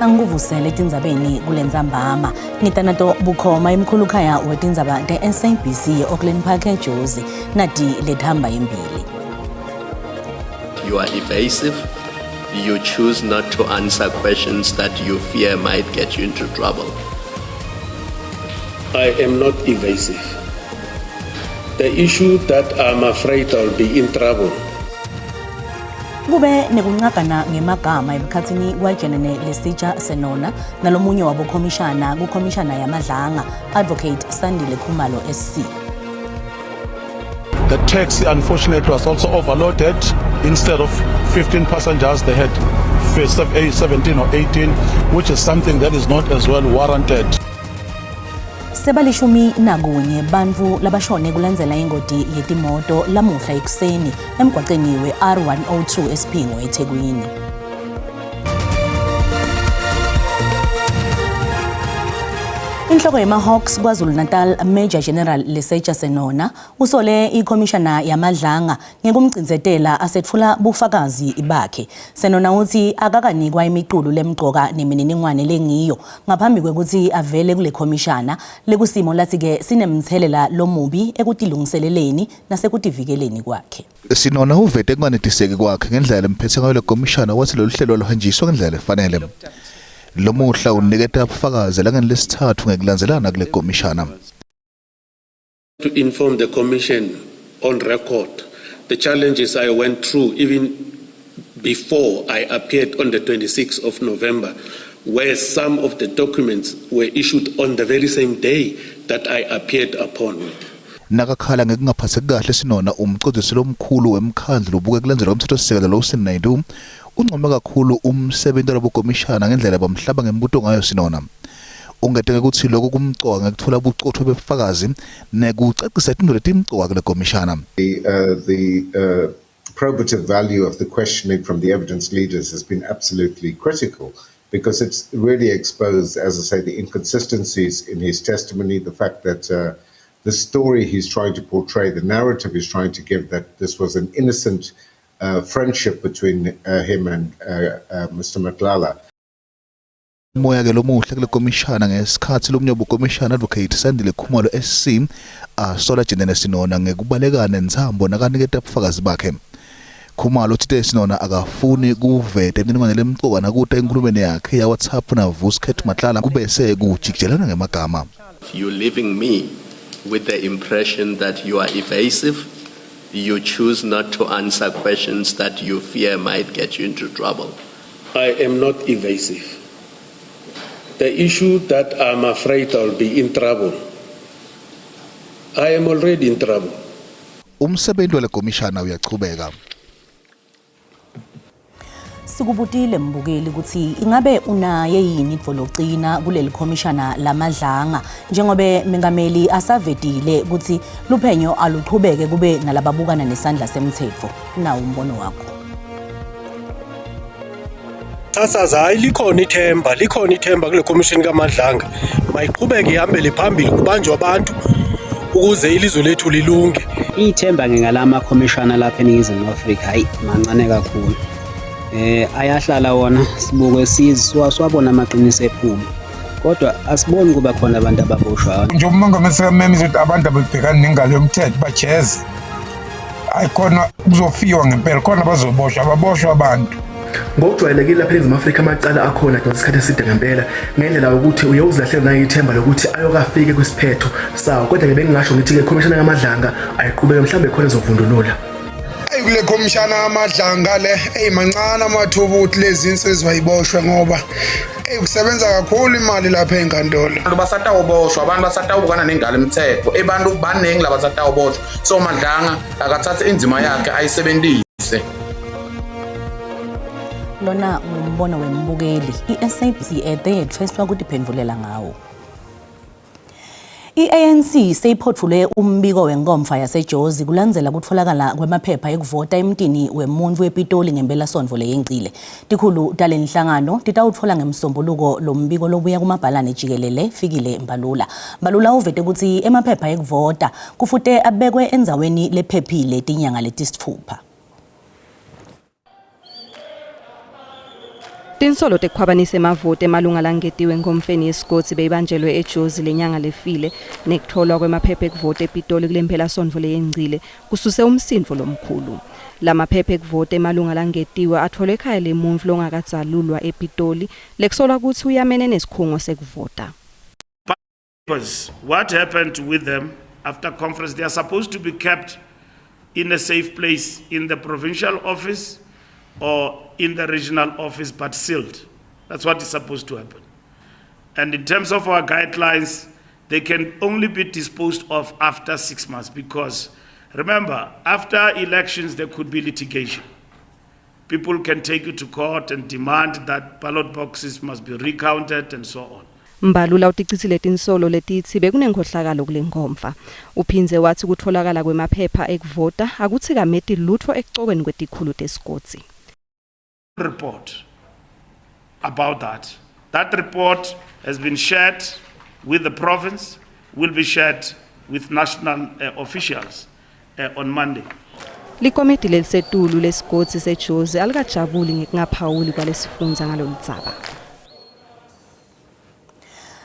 Anguvusele tindzabeni kulendzambama ngitanato bukhoma imkhulukhaya wetindzaba te-SABC Auckland Park eJozi nati lethamba embili. You are evasive. You choose not to answer questions that you fear might get you into trouble. I am not evasive. The issue that I'm afraid I'll be in trouble. Kube nekuncakana ngemagama emkhatsini kwajenene lesitsha senona nalomunye wabokhomishana kukhomishana yamadlanga Advocate Sandile Khumalo SC. The taxi unfortunately was also overloaded. Instead of 15 passengers they had 17 or 18, which is something that is not as well warranted. Sebalishumi nakunye bantfu labashone kulandzela ingoti yetimoto lamuhla ekuseni emgwaqeni we-R102 eSphingo eThekwini. Inhloko yema-Hawks KwaZulu-Natal Major General Lesetja Senona usole ikhomishana yamadlanga ngekumgcinzetela asetfula bufakazi bakhe. Senona uthi akakanikwa imiqulu lemgcoka nemininingwane lengiyo ngaphambi kwekuthi avele kule khomishana lekusimo lathi-ke sinemthelela lomubi ekutilungiseleleni nasekudivikeleni kwakhe. Senona uvete kunganetiseki kwakhe ngendlela lemphethe ngayo le khomishana wathi lolu hlelo luhanjiswa ngendlela efanele. Lomuhla uniketa ubufakazi langelesithathu ngekulandzelana kule komishana. To inform the commission on record the challenges I went through even before I appeared on the 26th of November, where some of the documents were issued on the very same day that I appeared upon it. Nakakhala ngekungaphatheki kahle Senona umqondisi omkhulu wemkhandlu ubuke kulandzela umthethosisekelo lo uSenaidu uncome kakhulu umsebenzi wabokomishana ngendlela bamhlaba ngembuto ngayo Senona. Ungeteke ukuthi lokho kumcoka ngekuthola ubucotho befakazi nekucacisa into letimcoka kule komishana. The probative value of the questioning from the evidence leaders has been absolutely critical because it's really exposed, as I say, the inconsistencies in his testimony, the fact that the story he's trying to portray, the narrative he's trying to give, that this was an innocent friendship between him and Mr. Matlala. Moya ke lomuhle kule komishana ngesikhathi lomnye wobukomishana Advocate Sandile Khumalo SC asola jenene Senona ngekubalekana nenzambo nakaniketa ubufakazi bakhe. Khumalo uthi Senona akafuni kuvete imininingwane lemcoka nakuta enkulumeni yakhe ya WhatsApp na Vuskhet Matlala kubese kujikijelana ngemagama. You leaving me with the impression that you are evasive. You choose not to answer questions that you fear might get you into trouble. I am not evasive. The issue that I'm afraid I'll be in trouble. I am already in trouble. Umsebenzi wale komishana uyachubeka. Sikubutile mbukeli ukuthi ingabe unaye yini idvolocina kuleli khomishana lamadlanga njengobe mengameli asavedile ukuthi luphenyo aluqhubeke kube nalababukana nesandla semthetho. Nawo umbono wakho. Sasaza likhona ithemba kule commission kaMadlanga mayiqhubeke ihambele phambili kubanjwe abantu ukuze ilizwe lethu lilunge. Ithemba ngingalama commissioner lapha eNingizimu Afrika hayi mancane kakhulu. Ayahlala wona sibuke sizwa swabona amaqiniso ephuma. Kodwa asiboni kuba khona abantu ababoshwa. Nje umongo mesememeza ukuthi abantu ababhekana nengalo yomthetho bajeze. Ayikhona kuzofiwa ngempela khona bazoboshwa ababoshwa abantu. Ngokujwayelekile lapha eNingizimu Afrika amacala akhona ngesikhathi eside ngempela ngendlela ukuthi uyawuzilahlela nayo ithemba lokuthi ayokafike kwisiphetho sawo kodwa ngibengingasho ngithi ke khomishana yamadlanga ayiqhubeke mhlambe khona ezovundulula. Kule komishana yamadlanga le mancane amathuba ukuthi lezi insizwa yiboshwe ngoba kusebenza kakhulu imali lapha enkantolo. Abantu basatawuboshwa, abantu basatawubukana nengalo emthetho, abantu baningi labasatawuboshwa. So Madlanga akathathe inzima yakhe ayisebenzise. Lona ngumbono wembukeli. iSABC yethweswa ukuthi phendvulela ngawo. I-ANC seyiphotfule umbiko wenkomfa yaseJozi kulandzela kutfolakala kwemaphepha ekuvota emntini wemuntfu ePitoli ngempela-sonto leyengcile. Tikhulu talenhlangano titawutfola ngemsombuluko lombiko lobuya kumabhalane jikelele Fikile Mbalula. Mbalula uvete kutsi emaphepha ekuvota kufute abekwe endzaweni lephephile tinyanga letisitfupha. Tinsolo tekukhwabanisa emavoti emalunga langetiwe ngomfeni yesigodi beyibanjelwe eJozi lenyanga lefile nekutholwa kwemaphepha ekuvota ePitoli kulempelasonto leyengcile kususe umsindvo lomkhulu. Lamaphepha ekuvota emalunga langetiwe atholwe ekhaya lemuntu longakadzalulwa ePitoli lekusolwa ukuthi uyamene nesikhungo sekuvota. What happened with them after conference? They are supposed to be kept in a safe place in the provincial office or in the regional office, but sealed. That's what is supposed to happen. And in terms of our guidelines, they can only be disposed of after 6 months because, remember, after elections, there could be litigation. People can take you to court and demand that ballot boxes must be recounted and so on. Mbalula uticitsile tinsolo letithi bekunengohlakalo kulengomfa. Uphinze wathi kutholakala kwemaphepha ekuvota akuthikameti lutho ekucokweni kwetikhulu tesigodi. Report about that. That report has been shared with the province, will be shared with national officials on Monday. Likomiti lelisetulu lesigodi seJozi alikajabuli ngekungaphawuli kwalesifundza ngaloludzaba.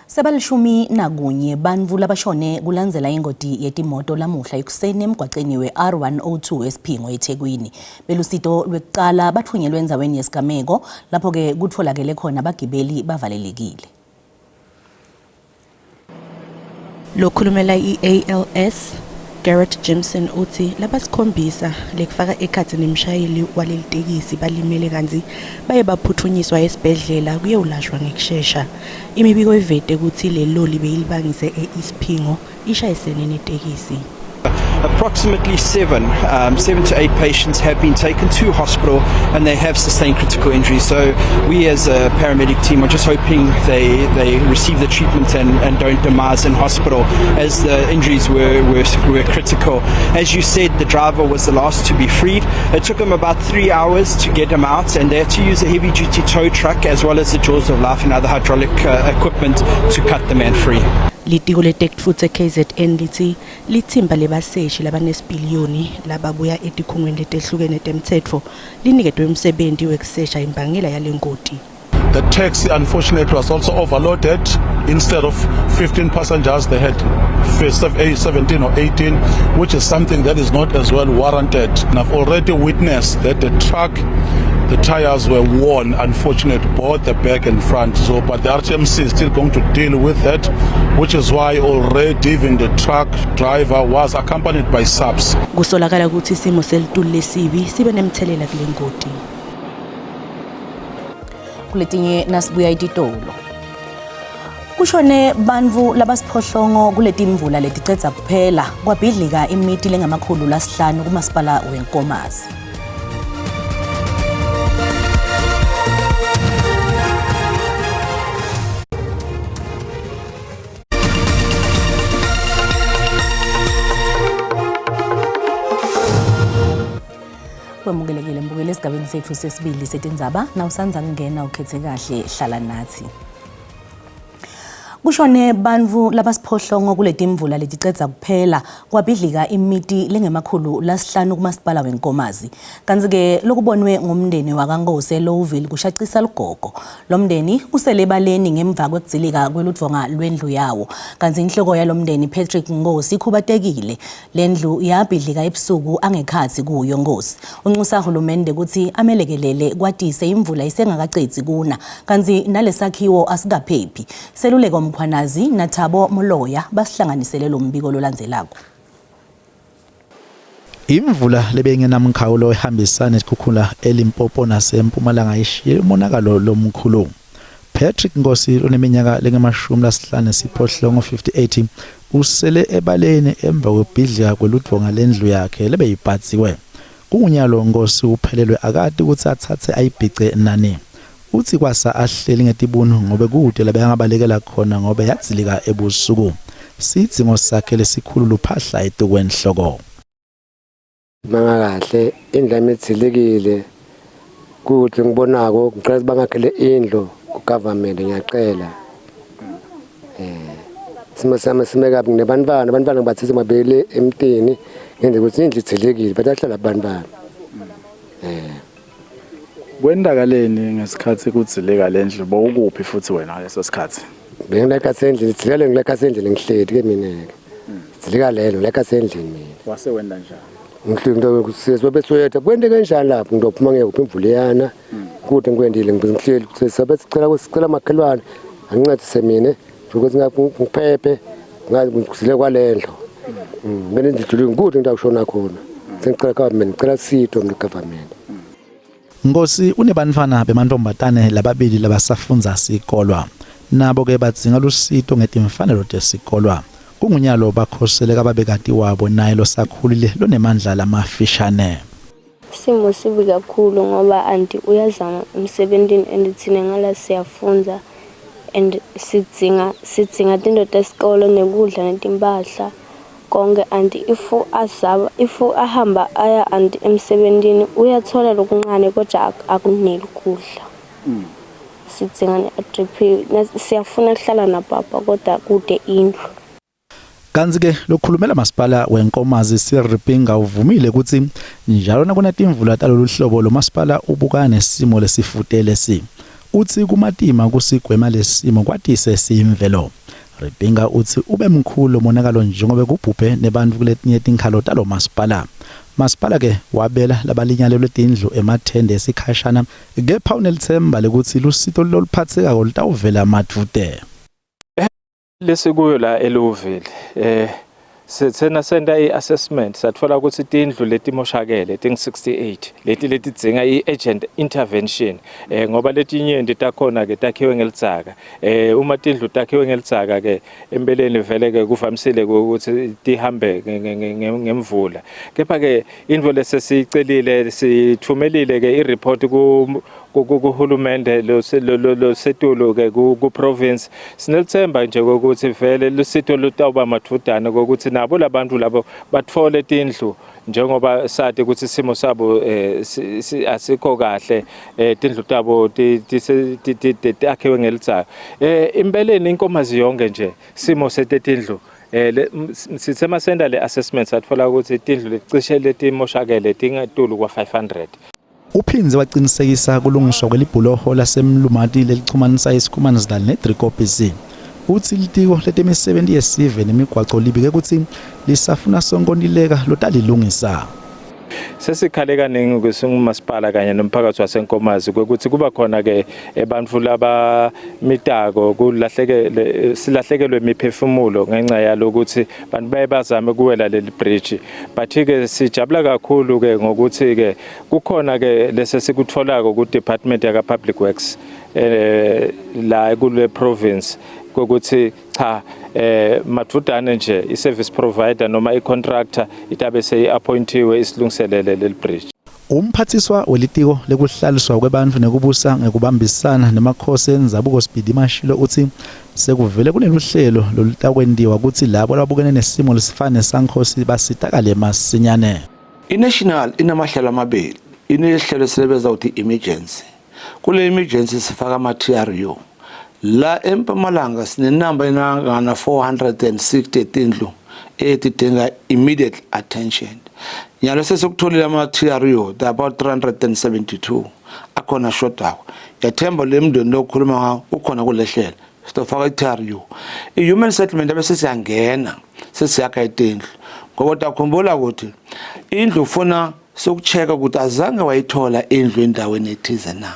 Sebalishumi nakunye bantfu labashone kulandzela ingoti yetimoto lamuhla ekuseni emgwaqeni we-R102 eSiphingo eThekwini. Belusito lwekuqala bathunyelwe endzaweni yesigameko lapho ke kutfolakele khona abagibeli bavalelekile. Lokhulumela iALS Garrett Jameson uthi labasikhombisa lekufaka ekhathini imshayeli waleli tekisi balimele kanzi baye baphuthunyiswa esibhedlela kuyolashwa ngekusheshsha. Imibiko ivete ukuthi le loli beyilibangise eSiphingo ishayisene netekisi. Approximately 7 to 8 patients have been taken to hospital and they have sustained critical injuries. So we as a paramedic team are just hoping they receive the treatment and don't demise in hospital as the injuries were critical. As you said, the driver was the last to be freed. It took them about 3 hours to get him out and they had to use a heavy duty tow truck as well as the Jaws of Life and other hydraulic equipment to cut the man free. Litiko leTekutfutse KZN lithi lithimba lebaseshi labanesipiliyoni lababuya etikhungweni letehlukene temtsetfo liniketwe umsebenzi wekusesha imbangela yalengoti. The taxi, unfortunately, was also overloaded. Instead of 15 passengers, they had 17 or 18, which is something that is not as well warranted. And I've already witnessed that the truck, the tires were worn, unfortunately, both the back and front. So, but the RTMC is still going to deal with that, which is why already even the truck driver was accompanied by subs. Kusolakala ukuthi isimo selitulu lesibi sibe nemthelela kule ngoti. Kuletinye nasibuya eTitolo. Kushone bantfu labasiphohlongo kuletimvula leticedza kuphela kwabhidlika imiti lengamakhulu lasihlanu kumasipala weNkomazi. Wemukelekile mbukele esigabeni sethu sesibili setindzaba nawusanza kungena ukhethe kahle hlala nathi. Kushone bantfu labasiphohlongo kuletimvula leticedza kuphela kwabhidlika imiti lengemakhulu lasihlanu kumasipala weNkomazi. Kanzi-ke lokubonwe ngumndeni wakaNkosi eLowville kushacisa lugogo. Lo mndeni usele ebaleni ngemva kwekudzilika kweludvonga lwendlu yawo. Kanzi inhloko yalomndeni Patrick Nkosi ikhubatekile. Lendlu yabhidlika ebusuku angekhathi kuyo Nkosi. Unxusa uhulumende ukuthi amelekelele kwatise imvula isengakacedzi kuna. Kanzi nalesakhiwo asikaphephi. Seluleko Mkhwanazi naThabo Moloya basihlanganisele lo mbiko lolandzelako. Imvula lebengenamkhawulo ehambisana esikhukhula eLimpopo naseMpumalanga ishiye umonakalo lomkhulu. Patrick Nkosi oneminyaka lengamashumi nesiphohlongo 58 usele ebaleni emva kwebhidlika kweludvonga lendlu yakhe lebeyibhatsiwe. Kunyalo Nkosi uphelelwe akade ukuthi athathe ayibhice nani. Uthi kwasa ahleli ngetibunu ngobe kude labengabalekela khona ngobe yadzilika ebusuku. Sidzingo sakhe lesikhulu luphahla etokwenhloko. Mangakahle indlame etshilikile kuthi ngibonako ngicela bangakhele indlu kugovernment ngiyacela. Simo sami simekabi nebantwana bathise mabele emtini ngenze ukuthi indlu etshilikile bathahlala abantwana. Kwendakaleni ngesikhathi kudzileka lendlu bowukuphi futhi wena leso sikhathi? Bengileka sendlini silele ngileka sendlini ngihleli ke mina ke. Sileka lelo leka sendlini mina. Wase wenda njani? Ngihlinto kusizwe besoyetha kwende kanjani lapho ngizophuma ngeke imvuleyana kude ngikwendile ngihleli sabe sicela makhelwane angincedise mina ukuthi ngiphephe ngazi ngizile kwalendlo. Mina ngidlule ngikude ngidawushona khona. Sengicela government ngicela sitho ngegovernment. Ngosi unebantwana bemantombazane lababili labasafunza sikolwa. Nabo ke badzinga lusito ngetimfanelo tesikolwa. Kungunyalo bakhoseleka babekati wabo naye losakhulile lonemandla lamafishane. Simo sibi kakhulu ngoba anti uyazama emsebentini endithine ngala siyafunza and sidzinga tinto tesikolo nekudla netimpahla konke anti if ahamba aya anti emsebentini uyathola lokuncane kodwa akuneli kudla. Sidzinga ne-drip siyafuna kuhlala nababa kodwa kude indlu. Kanzi ke lokhulumela masipala wenkomazi Siripinga uvumile ukuthi njalo nakunetimvula talolu hlobo lo masipala ubukana nesimo lesifutele si. Uthi kumatima kusigwema lesimo kwatise siyimvelo. Ripinga uthi ube mkhulu monakalo njengoba kubhubhe nebantu kuletinye tinkhalo talo masipala. Masipala ke wabela labalinyalelwe tindlu emathende esikhashana kepha unelithemba lekuthi lusito loluphatheka kolutawuvela madvude. Lesikuyo la eluvile sithena senda i-assessment sathola ukuthi tindlu letimoshakele ting68 leti tidzinga i-urgent intervention ngoba letinyenti takhona ke takhiwe ngelidzaka uma tindlu takhiwe ngelidzaka ke empeleni vele ke kuvamisile ukuthi tihambe ngemvula kepha ke indvo lesesicelile sithumelile ke i-report kuhulumende lo setulu ke ku province sinelithemba nje ukuthi vele lusito lutawuba mathudana ukuthi nabo labantu labo bathole tindlu njengoba sathi ukuthi isimo sabo asikho kahle tindlu tabo akhiwe ngelidzaka impeleni inkomazi yonke nje simo setetindlu sithema senda le assessment sathola ukuthi tindlu lecishe letimoshakele tingatulu kwa 500. Uphinze waqinisekisa kulungiswa kwelibhuloho lasemlumati lelichumanisa isikhumanizana neDrikopisi. Uthi litiko letemisebenzi yesive nemigwaco libike ukuthi lisafuna sonkontileka lotalilungisa. Sesikhale kaningi kwesingumasipala kanye nomphakathi wasenkomazi ukuthi kuba khona ke abantu laba mitako silahlekelwe imiphefumulo ngenxa yalokuthi abantu bayabazama kuwela leli bridge but ke sijabula kakhulu ke ngokuthi ke kukhona ke lesesikutholako ku Department ya Public Works la kule province kokuthi cha mathudane nje i-service provider noma i-contractor itabe seyi-appointiwe isilungiselele leli bridge. Umphathiswa welitiko lekuhlaliswa kwebantu nekubusa ngekubambisana nemakhosi enzabuko Speedy Mashilo uthi sekuvele kuneluhlelo lolutakwendiwa ukuthi labo labukene nesimo lesifane sankhosi basitakale masinyane. I-national inamahlelo amabili inehlelo selebeza uthi emergency kule emergency sifaka ama-TRU la eMpumalanga sinenamba engana 460 tindlu etidinga immediate attention. Nyalo sesokutholile ama-TRU about 372 akhona shodayo. Yathemba lemndeni lokukhuluma ngawo ukhona kulehlelo. Sitofaka i-TRU. I-human settlement bese siyangena sesiyakha itindlu. Ngoba takhumbula ukuthi indlu ufuna sokucheka ukuthi azange wayithola indlu endaweni ethize na.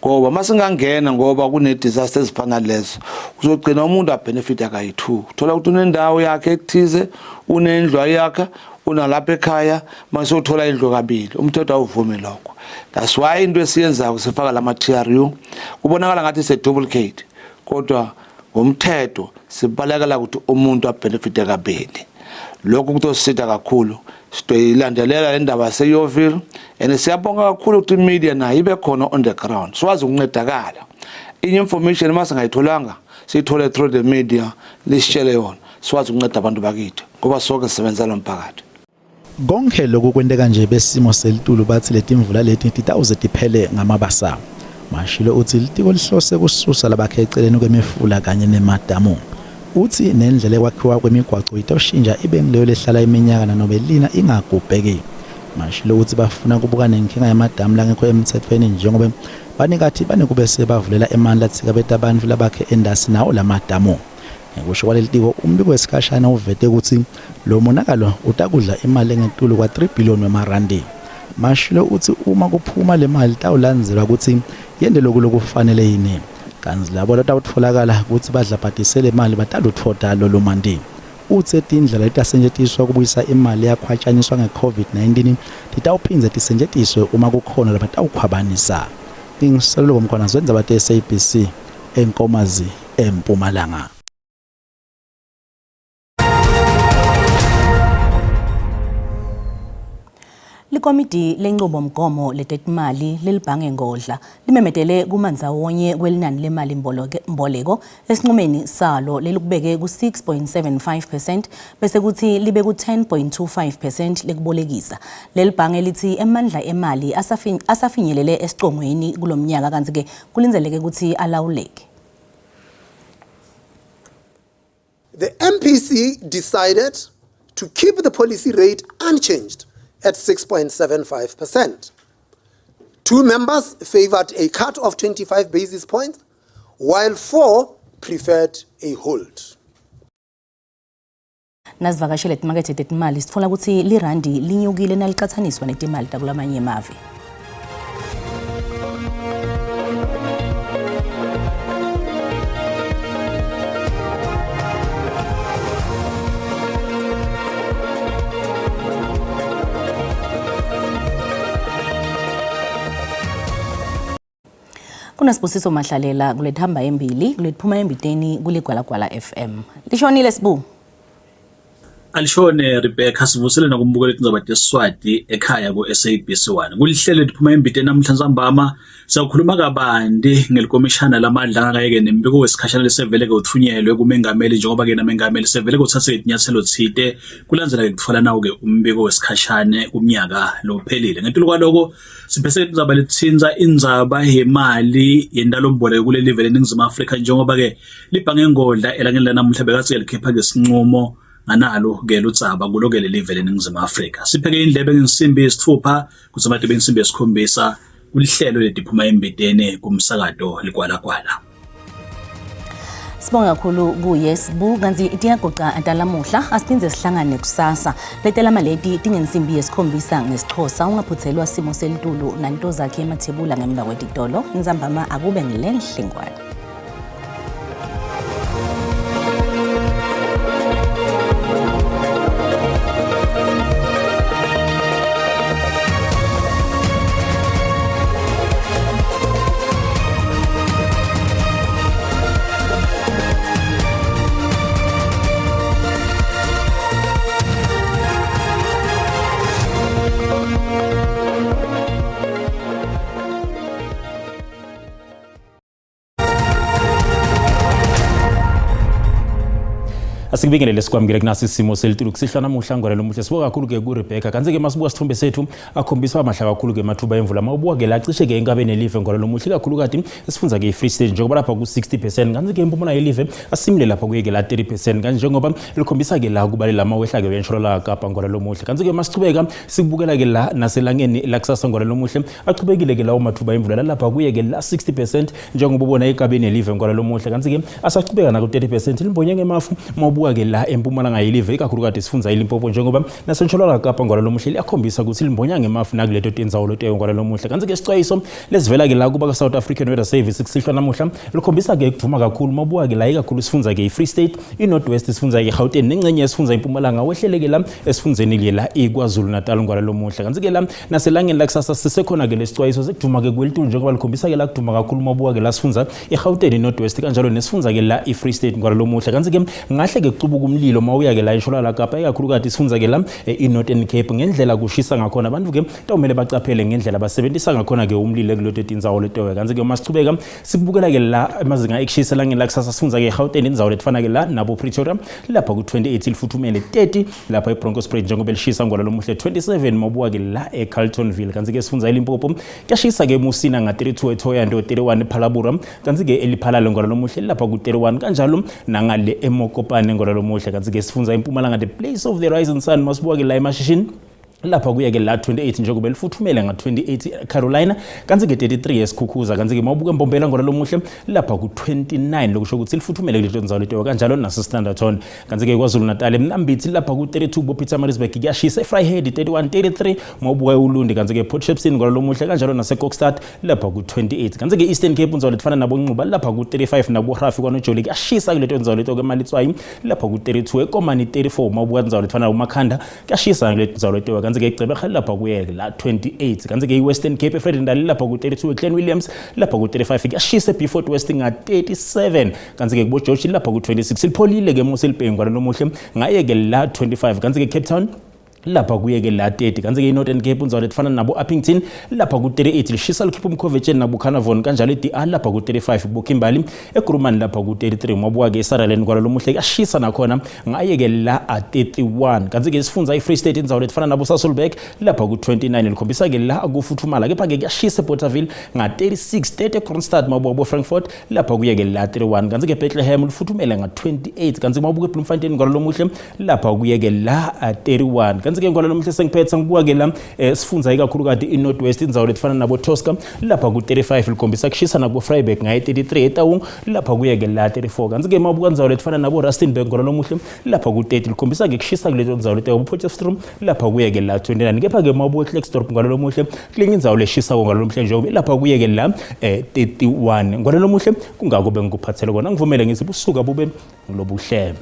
Ngoba masingangena ngoba kune disaster ezifana lezo uzogcina umuntu abenefit akayi2 uthola ukuthi unendawo yakhe ekuthize unendlu yakhe unalapha ekhaya mase uthola indlu kabili umthetho awuvumi lokho. That's why into esiyenzayo sifaka lama TRU kubonakala ngathi se duplicate kodwa ngomthetho sibalekela ukuthi umuntu abenefit kabili. Lokho kutosita kakhulu sitoyilandelela indaba yaseYoville and siyabonga kakhulu ukuthi media nayo ibe khona on the ground siwazi ukuncedakala. I-information masingayitholanga siyithole through the media lisitshele yona siwazi ukunceda abantu bakithi ngoba sonke sisebenza lomphakathi. Konke lokhu kwenteka nje besimo selitulu bathi letimvula leti titawuze tiphele ngamabasa. Mashilo uthi litiko lihlose kususa labakhe eceleni kwemifula kanye nemadamu. Uthi nendlela ekwakhiwa kwemigwaco itoshintsha ibe ngileyo lehlala iminyaka nanobelina ingagubheki. mashilo ukuthi bafuna kubukana nenkinga yamadamu langekho emthethweni njengoba banikathi banekube sebavulela emandla tsika betabantu labakhe endasi nawo lamadamu ngisho kwaleli tiko umbiko wesikhashana uvete ukuthi lo monakalo utakudla imali engetulu kwa 3 billion wemarandi mashilo uthi uma kuphuma le mali tawulandzela ukuthi yende lokufanele yini kanzi labo latawutfolakala ukuthi badla bhatisele imali batalutfoda lo mandi uthi etindlela letasetshenziswa ukubuyisa imali yakhwatshaniswa ngeCovid-19 titawuphinze tisetshenziswe uma kukhona labatawukhwabanisa ingisalelo komkhona zwenza bate SABC enkomazi eMpumalanga. Likomiti lenqubomgomo letetimali lelibhange Ngodla limemetele kumandzawonye kwelinani lemali mboleko esinqumeni salo lelikubeke ku 6.75% bese kuthi libe ku 10.25% lekubolekisa. Lelibhange lithi emandla emali asafinyelele esicongweni kulomnyaka kanti ke kulindzeleke ukuthi alawuleke. The MPC decided to keep the policy rate unchanged at 6.75%. 2 members favored a cut of 25 basis points, while 4 preferred a hold. Nazivakashele timakethe tetimali sitfola ukuthi lirandi linyukile nalicathaniswa netimali takulamanye emave. Kunasibusiso Mahlalela kulethamba embili kulethuma embiteni kuligwalagwala FM. Lishonile Sibu. Alishone Rebecca sivusele nakumbukela indaba Swati ekhaya ku SABC1. Kulihlelo liphuma embiteni namhlanje mbama sakhuluma kabandi ngelikomishana lamadla angayeke nembiko wesikhashana lesevele kuthunyelwe kumengameli njengoba ke namengameli sevele kuthathe inyathelo thide kulandzela ukutfola nawo ke umbiko wesikhashane kumnyaka lophelile. Ngentulo kwaloko sibese indaba lethinza indzaba yemali yendalomboleko kule level eNingizimu Afrika njengoba ke libhange Ngodla elangela namhla bekathe likhipha ke sinqumo analo ke lutsaba kulokele level eNingizimu Afrika. Sipheke indlebe ngesimbi yesithupha kuzamathe insimbi yesikhombisa kulihlelo lediphuma embedene kumsakato ligwalagwala. Sibonga kakhulu kuye Sibu kanti itiyagoqa antalamuhla asiphinze sihlangane kusasa letela maleti tingensimbi yesikhombisa ngesixhosa ungaphuthelwa simo selitulu nanto zakhe emathebula ngemba kwetitolo inzambama akube ngilenhlengwane. Asikubingelele sikwamukele kunasi isimo selitulu kusihlwa namuhla ngorelo muhle sibuka kakhulu ke ku Rebecca kanti ke masibuka sithombe sethu akhombisa amahla kakhulu ke mathuba emvula mawubuka ke lacishe ke enkabeni elive ngorelo muhle kakhulu kati sifundza ke Free State njengoba lapha ku 60% kanti ke impumela yelive asimile lapha kuye ke la 30% kanti njengoba likhombisa ke la kubalela mawehla ke wenshorola Kapa ngorelo muhle kanti ke masichubeka sikubukela ke la naselangeni lakusasa ngorelo muhle aqhubekile ke lawo mathuba emvula lapha kuye ke la 60% njengoba ubona enkabeni elive ngorelo muhle kanti ke asaqhubeka na ku 30% limbonye ngemafu mawubuka ke la empumalanga yelive ikakhulu kade sifundza iLimpopo njengoba nasensholola Kapa ngorelo muhle liyakhombisa ukuthi limbonya ngemafu nakuleto tendzawo loteyo ngorelo muhle kanti ke sixwayiso lesivela ke la kuba ka South African Weather Service kusihlwa namuhla likhombisa ke kuvuma kakhulu mabuka ke la ikakhulu sifundza ke iFree State iNorth West sifundza ke Gauteng nengcenye sifundza impumalanga wehlele ke la esifundzeni ke la iKwaZulu Natal ngorelo muhle kanti ke la naselangeni lakusasa sisekhona ke lesixwayiso sekuduma ke kwelitulu njengoba likhombisa ke la kuduma kakhulu mabuka ke la sifundza eGauteng iNorth West kanjalo nesifundza ke la iFree State ngorelo muhle kanti ke ngahle ke kucubuka umlilo mawuya ke la ensholola Kapa ikakhulu kade sifundza ke la eNorthern Cape ngendlela kushisa ngakhona abantu ke tawumele bacaphele ngendlela basebenzisa ngakhona ke umlilo kulote tindzawo letewe kanti ke masichubeka sibukela ke la amazinga ekushisa la ngelakusasa sifundza ke Gauteng indzawo letifana ke la nabo Pretoria lapha ku 28 lifuthumele 30 lapha eBroncos Parade njengoba lishisa ngolalo muhle 27 mabuka ke la eCarltonville kanti ke sifundza eLimpopo kuyashisa ke Musina nga 32 eThoya ndo 31 ePhalabura kanti ke eliphalalo ngolalo muhle lapha ku 31 kanjalo nangale eMokopane ngolalo muhle kanti ke sifundza eMpumalanga the place of the rising sun masibuka ke la emashishini lapha kuye ke la 28 njengoba lifuthumele nga 28 Carolina kanti ke 33 esikhukhuza kanti ke mawubuka embombela ngolo lomuhle lapha ku 29 lokusho ukuthi lifuthumele kuleto ndzalo leto kanjalo nase Standerton kanti ke KwaZulu Natal eMnambithi lapha ku 32 boPietermaritzburg kuyashisa eVryhead 31 33 mawubuka eUlundi kanti ke Port Shepstone ngolo lomuhle kanjalo nase Kokstad lapha ku 28 kanti ke Eastern Cape ndzalo lefana nabo Nquba lapha ku 35 nabo Rafi kwaNojoli kuyashisa kuleto ndzalo leto ke Malitswayi lapha ku 32 eKomani 34 mawubuka ndzalo lefana uMakhanda kuyashisa kuleto ndzalo leto kanti ke Gcebekha lapha kuye la 28 kanti ke iWestern Cape eFredendale lapha ku 32 Glen Williams lapha ku 35 kuyashisa eBeefort West nga 37 kanti ke kuBojoji lapha ku 26 lipholile ke Moselibhengu lomuhle ngaye ke la 25 kanti ke Cape Town lapha kuye ke la 30 kanti ke Northern Cape unzalo lefana nabo Uppington lapha ku 38 lishisa likhipha umkhovetsheni nabo Carnarvon kanjalo iDR lapha ku 35 boKimberley eGrumman lapha ku 33 mabuka ke eSutherland kwalo lomuhle kuyashisa nakhona ngaye ke la 31 kanti ke sifunza iFree State inzalo lefana nabo Sasolburg lapha ku 29 likhombisa ke la akufuthumala kepha ke kuyashisa eBothaville nga 36 30 Kronstadt mabuka bo Frankfurt lapha kuye ke la 31 kanti ke Bethlehem lifuthumela nga 28 kanti mabuka eBloemfontein kwalo lomuhle lapha kuye ke la 31 kanti ke ngolo lomuhle sengiphethe ngibuka ke la sifunza ikakhulu kade iNorthwest inzawo lefana nabo Tosca lapha ku 35 likhombisa kushisa nabo Vryburg ngaye 33 eTaung lapha kuye ke la 34 kanti ke mabuka inzawo lefana nabo Rustenburg ngolo lomuhle lapha ku 30 likhombisa ke kushisa kuleto nzawo leto Potchefstroom lapha kuye ke la 29 kepha ke mabuka Klerksdorp ngolo lomuhle klinye inzawo leshisa ngolo lomuhle njengoba lapha kuye ke la 31 ngolo lomuhle kungako bengikuphathele kona ngivumele ngithi busuka bube lobuhle